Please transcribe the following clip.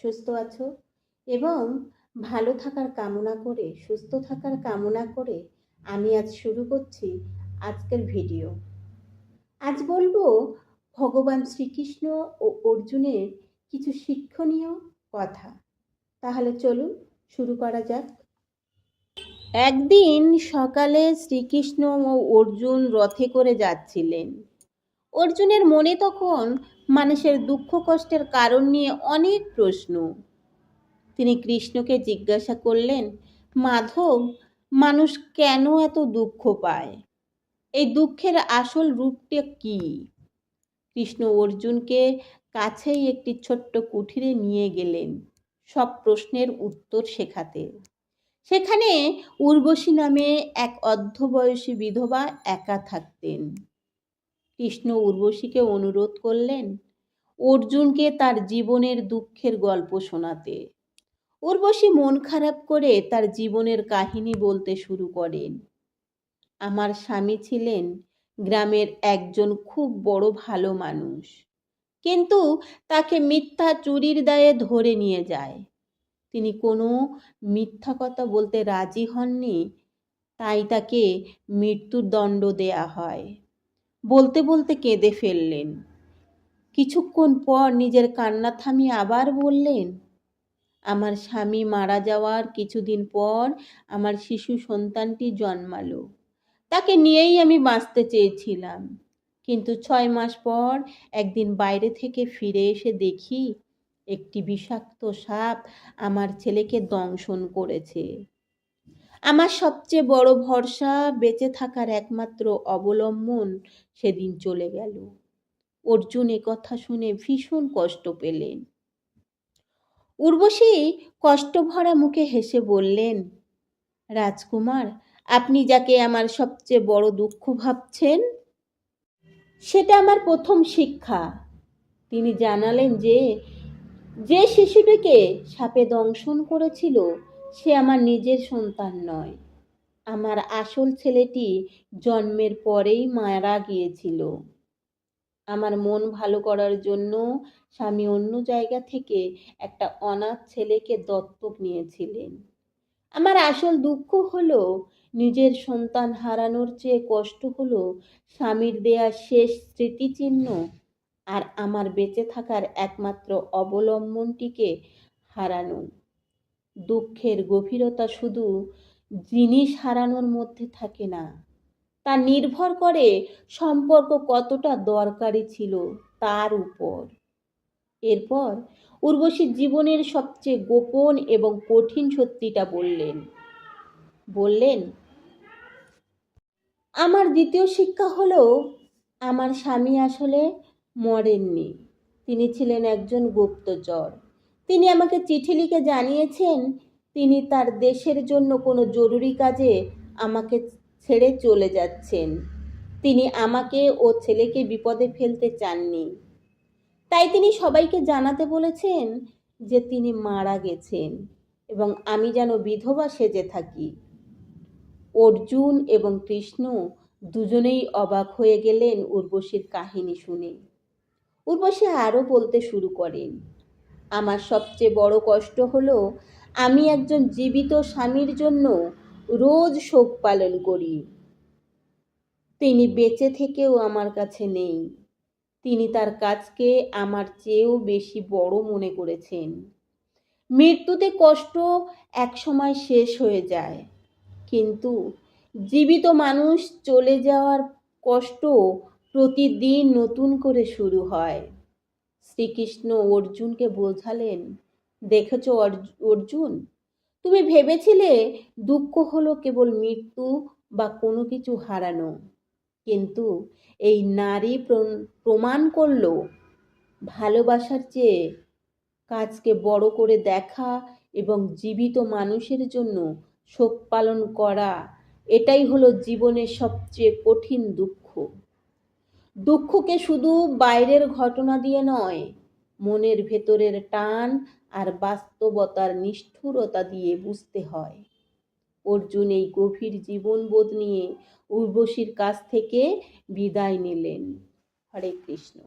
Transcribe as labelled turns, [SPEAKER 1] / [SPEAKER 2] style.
[SPEAKER 1] সুস্থ আছো এবং ভালো থাকার কামনা করে, সুস্থ থাকার কামনা করে আমি আজ শুরু করছি আজকের ভিডিও। আজ বলবো ভগবান শ্রীকৃষ্ণ ও অর্জুনের কিছু শিক্ষণীয় কথা। তাহলে চলুন শুরু করা যাক। একদিন সকালে শ্রীকৃষ্ণ ও অর্জুন রথে করে যাচ্ছিলেন। অর্জুনের মনে তখন মানুষের দুঃখ কষ্টের কারণ নিয়ে অনেক প্রশ্ন। তিনি কৃষ্ণকে জিজ্ঞাসা করলেন, মাধব, মানুষ কেন এত দুঃখ পায়? এই দুঃখের আসল রূপটা কি? কৃষ্ণ অর্জুনকে কাছেই একটি ছোট্ট কুঠিরে নিয়ে গেলেন সব প্রশ্নের উত্তর শেখাতে। সেখানে উর্বশী নামে এক অর্ধবয়সী বিধবা একা থাকতেন। কৃষ্ণ উর্বশীকে অনুরোধ করলেন অর্জুনকে তার জীবনের দুঃখের গল্প শোনাতে। উর্বশী মন খারাপ করে তার জীবনের কাহিনী বলতে শুরু করেন। আমার স্বামী ছিলেন গ্রামের একজন খুব বড় ভালো মানুষ, কিন্তু তাকে মিথ্যা চুরির দায়ে ধরে নিয়ে যায়। তিনি কোনো মিথ্যা কথা বলতে রাজি হননি, তাই তাকে মৃত্যুর দণ্ড দেয়া হয়। বলতে বলতে কেঁদে ফেললেন। কিছুক্ষণ পর নিজের কান্না থামিয়ে আবার বললেন, আমার স্বামী মারা যাওয়ার কিছুদিন পর আমার শিশু সন্তানটি জন্মালো। তাকে নিয়েই আমি বাঁচতে চেয়েছিলাম, কিন্তু 6 মাস পর একদিন বাইরে থেকে ফিরে এসে দেখি একটি বিষাক্ত সাপ আমার ছেলেকে দংশন করেছে। আমার সবচেয়ে বড় ভরসা, বেঁচে থাকার একমাত্র অবলম্বন সেদিন চলে গেল। অর্জুন কথা শুনে ভীষণ কষ্ট পেলেন। উর্বশী কষ্টভরা মুখে হেসে বললেন, রাজকুমার, আপনি যাকে আমার সবচেয়ে বড় দুঃখ ভাবছেন, সেটা আমার প্রথম শিক্ষা। তিনি জানালেন যে যে শিশুটিকে সাপে দংশন করেছিল সে আমার নিজের সন্তান নয়। আমার আসল ছেলেটি জন্মের পরেই মারা গিয়েছিল। আমার মন ভালো করার জন্য স্বামী অন্য জায়গা থেকে একটা অনাথ ছেলেকে দত্তক নিয়েছিলেন। আমার আসল দুঃখ হলো নিজের সন্তান হারানোর চেয়ে কষ্ট হলো স্বামীর দেয়া শেষ স্মৃতিচিহ্ন আর আমার বেঁচে থাকার একমাত্র অবলম্বনটিকে হারানো। দুঃখের গভীরতা শুধু জিনিস হারানোর মধ্যে থাকে না, তা নির্ভর করে সম্পর্ক কতটা দরকারি ছিল তার উপর। এরপর উর্বশী জীবনের সবচেয়ে গোপন এবং কঠিন সত্যিটা বললেন, আমার দ্বিতীয় শিক্ষা হলো আমার স্বামী আসলে মরেননি। তিনি ছিলেন একজন গুপ্তচর। তিনি আমাকে চিঠি লিখে জানিয়েছেন তিনি তার দেশের জন্য কোনো জরুরি কাজে আমাকে ছেড়ে চলে যাচ্ছেন। তিনি আমাকে ও ছেলেকে বিপদে ফেলতে চাননি, তাই তিনি সবাইকে জানাতে বলেছেন যে তিনি মারা গেছেন এবং আমি যেন বিধবা সেজে থাকি। অর্জুন এবং কৃষ্ণ দুজনেই অবাক হয়ে গেলেন উর্বশীর কাহিনী শুনে। উর্বশী আরও বলতে শুরু করেন, আমার সবচেয়ে বড় কষ্ট হলো আমি একজন জীবিত স্বামীর জন্য রোজ শোক পালন করি। তিনি বেঁচে থেকেও আমার কাছে নেই। তিনি তার কাজকে আমার চেয়েও বেশি বড় মনে করেছেন। মৃত্যুতে কষ্ট একসময় শেষ হয়ে যায়, কিন্তু জীবিত মানুষ চলে যাওয়ার কষ্ট প্রতিদিন নতুন করে শুরু হয়। শ্রীকৃষ্ণ অর্জুনকে বোঝালেন, দেখেছ অর্জুন, তুমি ভেবেছিলে দুঃখ হলো কেবল মৃত্যু বা কোনো কিছু হারানো, কিন্তু এই নারী প্রমাণ করলো ভালোবাসার চেয়ে কাজকে বড় করে দেখা এবং জীবিত মানুষের জন্য শোক পালন করা, এটাই হলো জীবনের সবচেয়ে কঠিন দুঃখ। দুঃখকে শুধু বাইরের ঘটনা দিয়ে নয়, মনের ভেতরের টান আর বাস্তবতার নিষ্ঠুরতা দিয়ে বুঝতে হয়। অর্জুন এই গভীর জীবনবোধ নিয়ে উর্বশীর কাছ থেকে বিদায় নিলেন। হরে কৃষ্ণ।